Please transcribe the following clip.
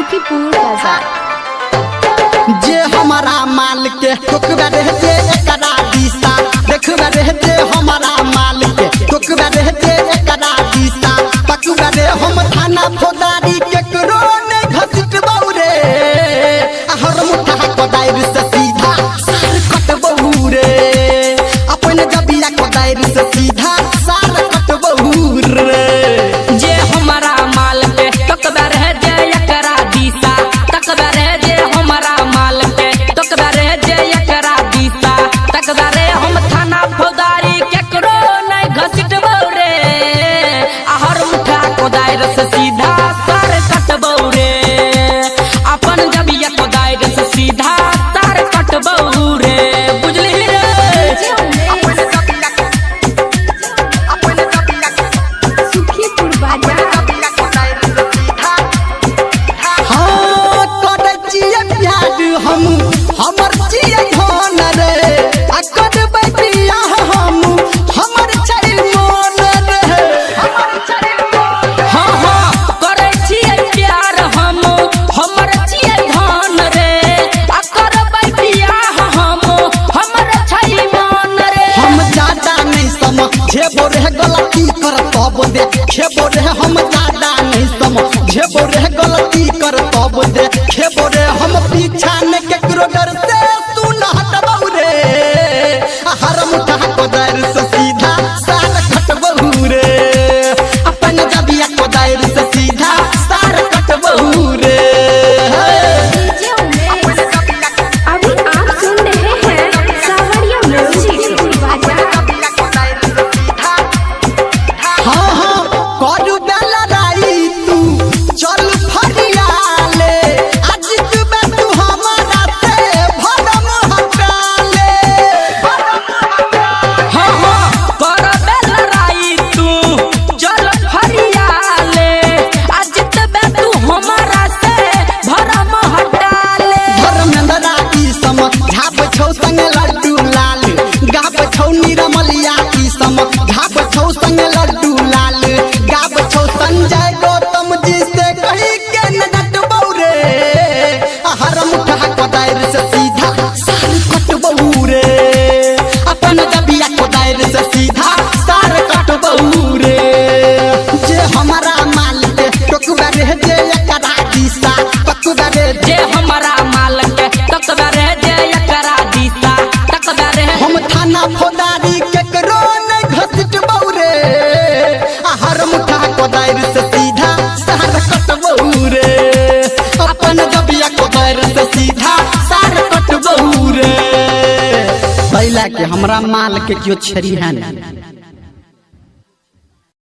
सुखीपुर बाजार। जे हमारा माल के टोकबा रहते एकरा दिशा देखबा रहते हमारा माल के टोकबा रहते एकरा दिशा पकबा रे हम थाना फौदारी केकरो ने घसीट बौरे हर मुठा कोदाइर से सीधा सार कट बौरे अपन जबिया कोदाइर से सीधा सार कट बौरे। जे हमारा माल पे टोकबा रहते एकरा दिशा तकबा रहते हमारा माल पे टोकबा रहते एकरा दिशा तकबा रे हम थाना फौदारी केकरो नै घसीट बौरे हर मुठा कोदाइर से सीधा सार कट बौरे अपन जबिया कोदाइर से सीधा सार कट बौरे बुझली रे। सुखीपुर बाजार। हाँ करे जिए प्यार हम हमर जिए धन रे अकड़ बैठिया हम हमर चल मन रे हाँ हाँ करे छियै प्यार हम हमर छियै धन रे आ करबै बियाह हम हमर छै मन रे। हम ज्यादा नहीं समझेबो रे गलती कर तब दे खेबो रे हम ज्यादा नहीं समझेबो रे गलती कर तब दे खेबो रे हम पीछा ने केकरो डर से तू न हटबौ रे हर मुठा कोदाइर से सीधा सार कटबौ रे अपन जबिया कोदाइर से सीधा सार कटबौ रे। अभी आप सुन रहे हैं सावरिया म्यूजिक बाजार। हाँ हाँ करू बेला राई तू चल फरियाले आज तू हमारा से भरम हटाले हाँ हाँ कर बेलराई तू चल फरियाले आज तबे तू हमारा से भरम हटाले। धर्मेंद्रा की समझ झाप छौ संग लड्डू लाल गाप छौ निरमलिया की समझ झाप छौ संग लड्डू लाल गाप छौ संजय गौतम जी से कही के न डटबौ रे हर मुठा कोदाइर से सीधा सार कटबौ रे अपन जबिया कोदाइर से सीधा सार कटबौ रे। जे हमारा माल के टोकबा रह जे एकरा दिशा पकबा रे जे हमारा माल के तकबा रहते एकरा दिशा तकबा रहे हम थाना फौदारी केकरो ने घसीट बौरे हर मुठा कोदाइर से सीधा सार कटबौ रे अपन जबिया कोदाइर से सीधा सार कटबौ रे। पहला के हमरा माल के क्यों छरी है ना।